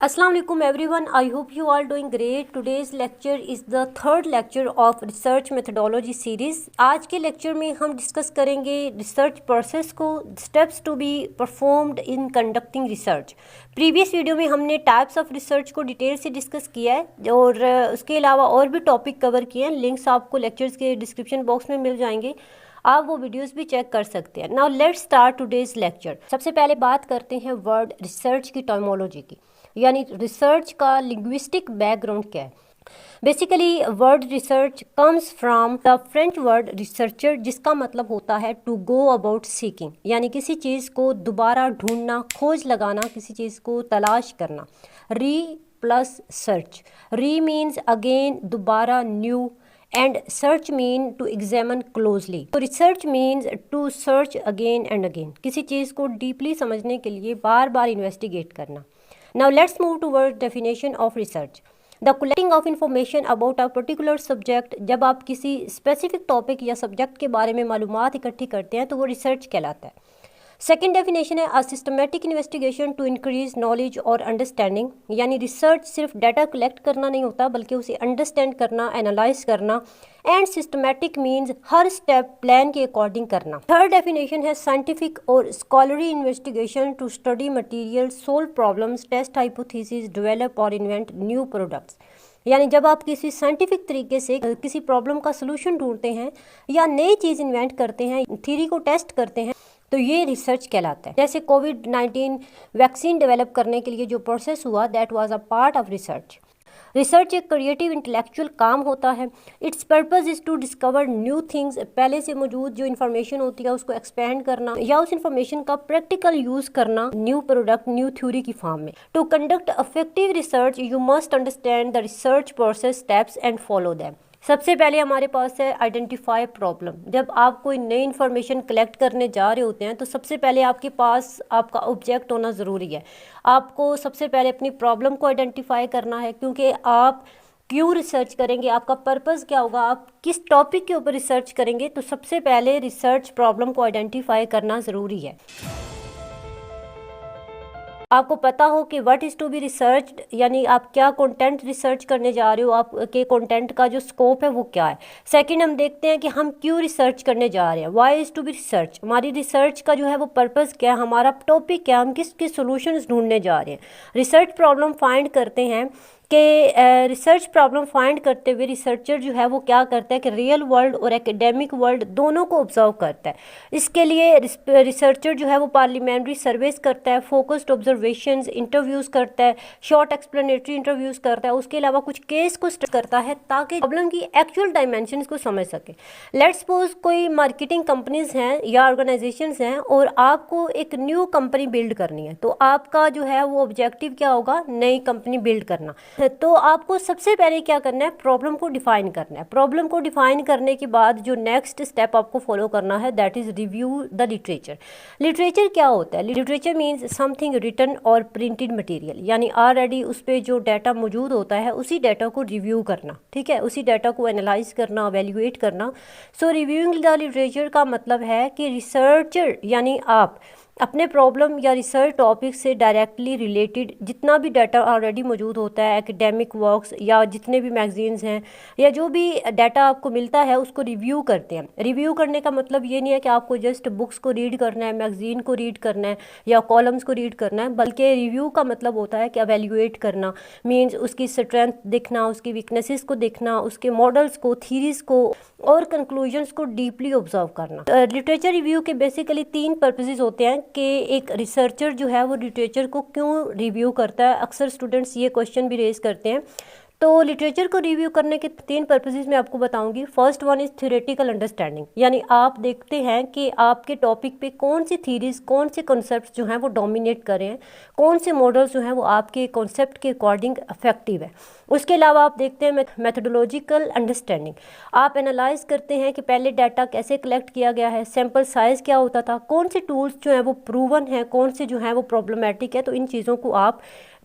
Assalamu alaikum everyone. I hope you are doing great. Today's lecture is the third lecture of research methodology series. आज के lecture में हम discuss करेंगे research process को, steps to be performed in conducting research. Previous video में हमने types of research को detail से डिस्कस किया है और उसके अलावा और भी टॉपिक कवर किए हैं। लिंक्स आपको लेक्चर्स के डिस्क्रिप्शन बॉक्स में मिल जाएंगे, आप वो वीडियोस भी चेक कर सकते हैं। Now let's start today's lecture. सबसे पहले बात करते हैं वर्ड रिसर्च की टर्मोलॉजी की, यानी रिसर्च का लिंग्विस्टिक बैकग्राउंड क्या है। Basically word research comes from the French word researcher, जिसका मतलब होता है टू गो अबाउट सीकिंग, यानी किसी चीज़ को दोबारा ढूंढना, खोज लगाना, किसी चीज़ को तलाश करना। री प्लस सर्च, री मीन्स अगेन, दोबारा, new, and search mean to examine closely। तो research means to search again and again, किसी चीज़ को डीपली समझने के लिए बार बार इन्वेस्टिगेट करना। Now let's move towards definition of research। The collecting of information about a particular subject, जब आप किसी स्पेसिफिक टॉपिक या सब्जेक्ट के बारे में मालूमात इकट्ठी करते हैं तो वो रिसर्च कहलाता है। सेकेंड डेफिनेशन है a systematic investigation to increase knowledge और अंडरस्टैंडिंग, यानी रिसर्च सिर्फ डाटा कलेक्ट करना नहीं होता बल्कि उसे अंडरस्टैंड करना, एनालाइज करना। एंड सिस्टमेटिक मीन्स हर स्टेप प्लान के अकॉर्डिंग करना। थर्ड डेफिनेशन है साइंटिफिक और scholarly investigation to study material, solve problems, test hypothesis, develop और इन्वेंट न्यू प्रोडक्ट्स, यानी जब आप किसी साइंटिफिक तरीके से किसी प्रॉब्लम का सोल्यूशन ढूंढते हैं या नई चीज़ इन्वेंट करते हैं, थ्योरी को टेस्ट करते हैं, तो ये रिसर्च कहलाता है। जैसे कोविड-19 वैक्सीन डेवलप करने के लिए जो प्रोसेस हुआ, that was a part of research. Research एक क्रिएटिव इंटेलेक्चुअल काम होता है। Its purpose is to discover new things, पहले से मौजूद जो इन्फॉर्मेशन होती है उसको एक्सपेंड करना या उस इन्फॉर्मेशन का प्रैक्टिकल यूज़ करना न्यू प्रोडक्ट, न्यू थ्योरी की फॉर्म में। To conduct effective research you must understand the research process steps and follow them. सबसे पहले हमारे पास है आइडेंटिफाई प्रॉब्लम। जब आप कोई नई इन्फॉर्मेशन कलेक्ट करने जा रहे होते हैं तो सबसे पहले आपके पास आपका ऑब्जेक्ट होना ज़रूरी है। आपको सबसे पहले अपनी प्रॉब्लम को आइडेंटिफाई करना है, क्योंकि आप क्यों रिसर्च करेंगे, आपका पर्पस क्या होगा, आप किस टॉपिक के ऊपर रिसर्च करेंगे। तो सबसे पहले रिसर्च प्रॉब्लम को आइडेंटिफाई करना ज़रूरी है। आपको पता हो कि what is to be research, यानी आप क्या कंटेंट रिसर्च करने जा रहे हो, आपके कंटेंट का जो स्कोप है वो क्या है। सेकंड, हम देखते हैं कि हम क्यों रिसर्च करने जा रहे हैं, why is to be research, हमारी रिसर्च का जो है वो पर्पस क्या है, हमारा टॉपिक क्या है, हम किस किस सोल्यूशंस ढूंढने जा रहे हैं। रिसर्च प्रॉब्लम फाइंड करते हैं कि रिसर्च प्रॉब्लम फाइंड करते हुए रिसर्चर जो है वो क्या करता है कि रियल वर्ल्ड और एकेडमिक वर्ल्ड दोनों को ऑब्जर्व करता है। इसके लिए रिसर्चर जो है वो पार्लियामेंट्री सर्वेस करता है, फोकस्ड ऑब्जर्वेशंस, इंटरव्यूज़ करता है, शॉर्ट एक्सप्लेनेटरी इंटरव्यूज़ करता है, उसके अलावा कुछ केस को स्टडी करता है ताकि प्रॉब्लम की एक्चुअल डायमेंशंस को समझ सके। लेट्स सपोज कोई मार्केटिंग कंपनीज हैं या ऑर्गेनाइजेशंस हैं और आपको एक न्यू कंपनी बिल्ड करनी है, तो आपका जो है वो ऑब्जेक्टिव क्या होगा, नई कंपनी बिल्ड करना। तो आपको सबसे पहले क्या करना है, प्रॉब्लम को डिफाइन करना है। प्रॉब्लम को डिफाइन करने के बाद जो नेक्स्ट स्टेप आपको फॉलो करना है, that is review the literature. Literature क्या होता है, लिटरेचर मीन्स समथिंग रिटन और प्रिंटेड मटेरियल, यानी ऑलरेडी उस पर जो डाटा मौजूद होता है उसी डाटा को रिव्यू करना, ठीक है, उसी डाटा को एनालाइज करना, एवेल्युएट करना। सो रिव्यूइंग द लिटरेचर का मतलब है कि रिसर्चर यानी आप अपने प्रॉब्लम या रिसर्च टॉपिक से डायरेक्टली रिलेटेड जितना भी डाटा ऑलरेडी मौजूद होता है, एकेडमिक वर्क्स या जितने भी मैगजीन्स हैं या जो भी डाटा आपको मिलता है उसको रिव्यू करते हैं। रिव्यू करने का मतलब ये नहीं है कि आपको जस्ट बुक्स को रीड करना है, मैगजीन को रीड करना है या कॉलम्स को रीड करना है, बल्कि रिव्यू का मतलब होता है कि एवेल्युएट करना, मीन्स उसकी स्ट्रेंथ देखना, उसकी वीकनेसेस को देखना, उसके मॉडल्स को, थीरीज को और कंक्लूजन्स को डीपली ऑब्जर्व करना। लिटरेचर रिव्यू के बेसिकली 3 पर्पसेस होते हैं कि एक रिसर्चर जो है वो लिटरेचर को क्यों रिव्यू करता है। अक्सर स्टूडेंट्स ये क्वेश्चन भी रेज करते हैं। तो लिटरेचर को रिव्यू करने के 3 पर्पसेस मैं आपको बताऊंगी। First one is theoretical understanding, यानी आप देखते हैं कि आपके टॉपिक पे कौन सी थीरीज, कौन से कॉन्सेप्ट्स जो हैं वो डोमिनेट कर रहे हैं, कौन से मॉडल्स जो हैं वो आपके कॉन्सेप्ट के अकॉर्डिंग इफेक्टिव है। उसके अलावा आप देखते हैं मेथोडोलॉजिकल अंडरस्टैंडिंग, आप एनालाइज करते हैं कि पहले डाटा कैसे कलेक्ट किया गया है, सैम्पल साइज़ क्या होता था, कौन से टूल्स जो हैं वो प्रूवन हैं, कौन से जो हैं वो प्रॉब्लमेटिक है। तो इन चीज़ों को आप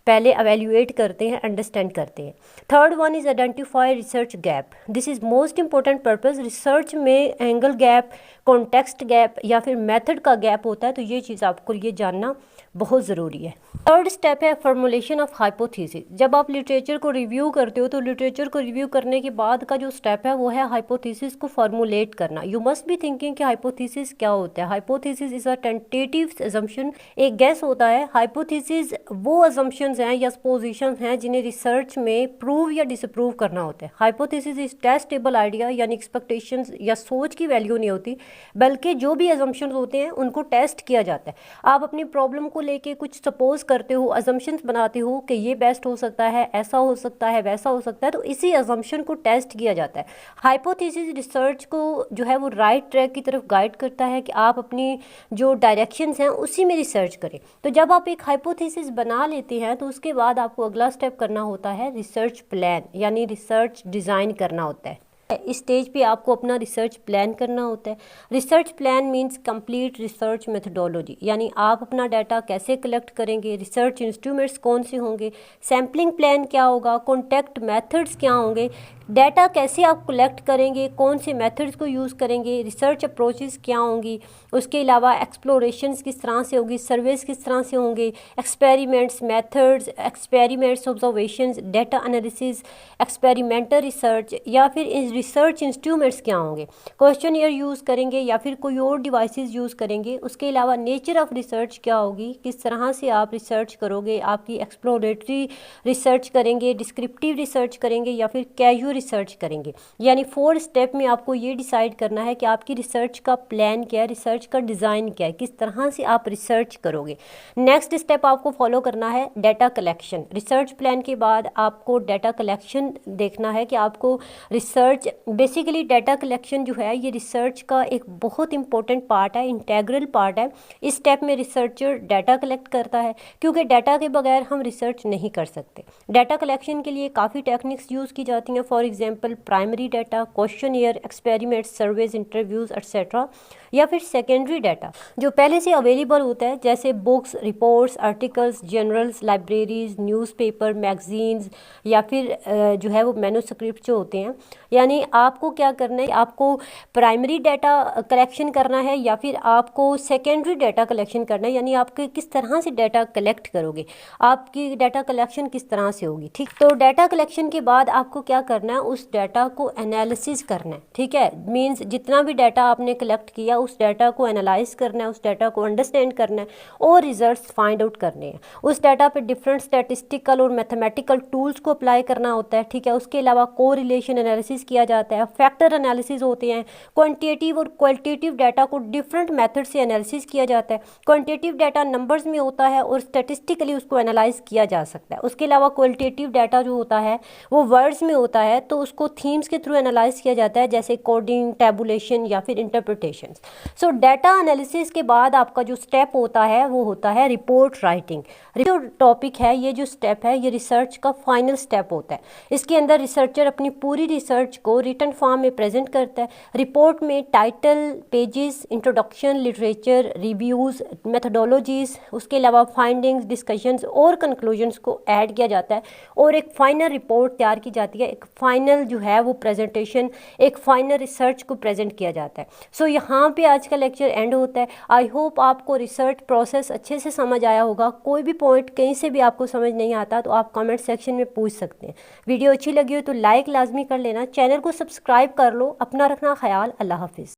पहले एवेल्युएट करते हैं, अंडरस्टैंड करते हैं। Third one is identify research gap. This is most important purpose. Research में एंगल गैप, कॉन्टेक्स्ट गैप या फिर मेथड का गैप होता है, तो ये चीज़ आपको ये जानना बहुत ज़रूरी है। थर्ड स्टेप है फॉर्मुलेशन ऑफ हाइपोथेसिस। जब आप लिटरेचर को रिव्यू करते हो तो लिटरेचर को रिव्यू करने के बाद का जो स्टेप है वो है हाइपोथेसिस को फॉर्मुलेट करना। यू मस्ट बी थिंकिंग कि हाइपोथेसिस क्या होता है। Hypothesis is a tentative assumption, एक गैस होता है। हाइपोथेसिस वो अजम्पशंस हैं या सपोजिशंस हैं जिन्हें रिसर्च में प्रूव या डिसअप्रूव करना होता है। हाइपोथेसिस इज टेस्टेबल आइडिया, यानी एक्सपेक्टेशंस या सोच की वैल्यू नहीं होती, बल्कि जो भी अजम्पशंस होते हैं उनको टेस्ट किया जाता है। आप अपनी प्रॉब्लम को लेके कुछ सपोज करते हो, अजम्पशंस बनाते हो कि ये बेस्ट हो सकता है, ऐसा हो सकता है, वैसा हो सकता है, तो इसी अजम्पशन को टेस्ट किया जाता है। हाइपोथेसिस रिसर्च को जो है वो राइट ट्रैक की तरफ गाइड करता है कि आप अपनी जो डायरेक्शंस हैं उसी में रिसर्च करें। तो जब आप एक हाइपोथेसिस बना लेते हैं तो उसके बाद आपको अगला स्टेप करना होता है रिसर्च प्लान, यानी रिसर्च डिज़ाइन करना होता है। इस स्टेज पे आपको अपना रिसर्च प्लान करना होता है। Research plan means complete research methodology, यानी आप अपना डाटा कैसे कलेक्ट करेंगे, रिसर्च इंस्ट्रूमेंट्स कौन से होंगे, सैम्पलिंग प्लान क्या होगा, कॉन्टैक्ट मेथड्स क्या होंगे, डाटा कैसे आप कलेक्ट करेंगे, कौन से मेथड्स को यूज़ करेंगे, रिसर्च अप्रोचेस क्या होंगी, उसके अलावा एक्सप्लोरेशंस किस तरह से होगी, सर्वेस किस तरह से होंगे, experiments, methods, experiments, observations, data analysis, experimental research या फिर रिसर्च इंस्ट्रूमेंट्स क्या होंगे, क्वेश्चनियर यूज़ करेंगे या फिर कोई और डिवाइसेस यूज़ करेंगे। उसके अलावा नेचर ऑफ रिसर्च क्या होगी, किस तरह से आप रिसर्च करोगे, आपकी एक्सप्लोरेटरी रिसर्च करेंगे, डिस्क्रिप्टिव रिसर्च करेंगे या फिर कैजुअल रिसर्च करेंगे। यानी 4 स्टेप में आपको ये डिसाइड करना है कि आपकी रिसर्च का प्लान क्या है, रिसर्च का डिज़ाइन क्या है, किस तरह से आप रिसर्च करोगे। नेक्स्ट स्टेप आपको फॉलो करना है डाटा कलेक्शन। रिसर्च प्लान के बाद आपको डाटा कलेक्शन देखना है कि आपको रिसर्च, बेसिकली डाटा कलेक्शन जो है ये रिसर्च का एक बहुत इंपॉर्टेंट पार्ट है, इंटेग्रल पार्ट है। इस स्टेप में रिसर्चर डाटा कलेक्ट करता है, क्योंकि डाटा के बगैर हम रिसर्च नहीं कर सकते। डाटा कलेक्शन के लिए काफ़ी टेक्निक्स यूज़ की जाती हैं, for example primary data, questionnaire, experiments, surveys, interviews etcetera, या फिर सेकेंडरी डाटा जो पहले से अवेलेबल होता है, जैसे books, reports, articles, journals, libraries, newspaper, magazines या फिर जो है वो मैन्युस्क्रिप्ट जो होते हैं। यानी आपको क्या करना है, आपको प्राइमरी डाटा कलेक्शन करना है या फिर आपको सेकेंडरी डाटा कलेक्शन करना है, यानी आपके किस तरह से डाटा कलेक्ट करोगे, आपकी डाटा कलेक्शन किस तरह से होगी। ठीक, तो डाटा कलेक्शन के बाद आपको क्या करना है, उस डाटा को एनालिसिस करना है। ठीक है, मीन्स जितना भी डाटा आपने कलेक्ट किया उस डाटा को एनालाइज करना है, उस डाटा को अंडरस्टैंड करना है और रिजल्ट्स फाइंड आउट करने हैं। उस डाटा पे डिफरेंट स्टैटिस्टिकल और मैथमेटिकल टूल्स को अप्लाई करना होता है। ठीक है, उसके अलावा कोरिलेशन एनालिसिस किया जाता है, फैक्टर एनालिसिस होते हैं, क्वांटिटेटिव और क्वालिटेटिव डाटा को डिफरेंट मेथड से एनालिसिस किया जाता है। क्वांटिटेटिव डाटा नंबर्स में होता है और स्टैटिस्टिकली उसको एनालाइज किया जा सकता है। उसके अलावा क्वालिटेटिव डाटा जो होता है वो वर्ड्स में होता है, तो उसको थीम्स के थ्रू एनालाइज किया जाता है, जैसे कोडिंग, टैबुलेशन या फिर इंटरप्रिटेशन। सो डाटा एनालिसिस के बाद आपका जो स्टेप होता है वो होता है रिपोर्ट राइटिंग। जो टॉपिक है, ये जो स्टेप है, ये रिसर्च का फाइनल स्टेप होता है। इसके अंदर रिसर्चर अपनी पूरी रिसर्च को रिटन फॉर्म में प्रेजेंट करता है। रिपोर्ट में title, pages, introduction, literature, reviews, methodologies, उसके अलावा फाइंडिंग्स, डिस्कशंस और कंक्लूजन्स को ऐड किया जाता है और एक फाइनल रिपोर्ट तैयार की जाती है। एक फाइनल जो है वो प्रेजेंटेशन, एक फाइनल रिसर्च को प्रेजेंट किया जाता है। सो यहाँ पे आज का लेक्चर एंड होता है। आई होप आपको रिसर्च प्रोसेस अच्छे से समझ आया होगा। कोई भी पॉइंट कहीं से भी आपको समझ नहीं आता तो आप कमेंट सेक्शन में पूछ सकते हैं। वीडियो अच्छी लगी हो तो लाइक लाजमी कर लेना, चैनल को सब्सक्राइब कर लो। अपना रखना ख्याल। अल्लाह हाफिज़।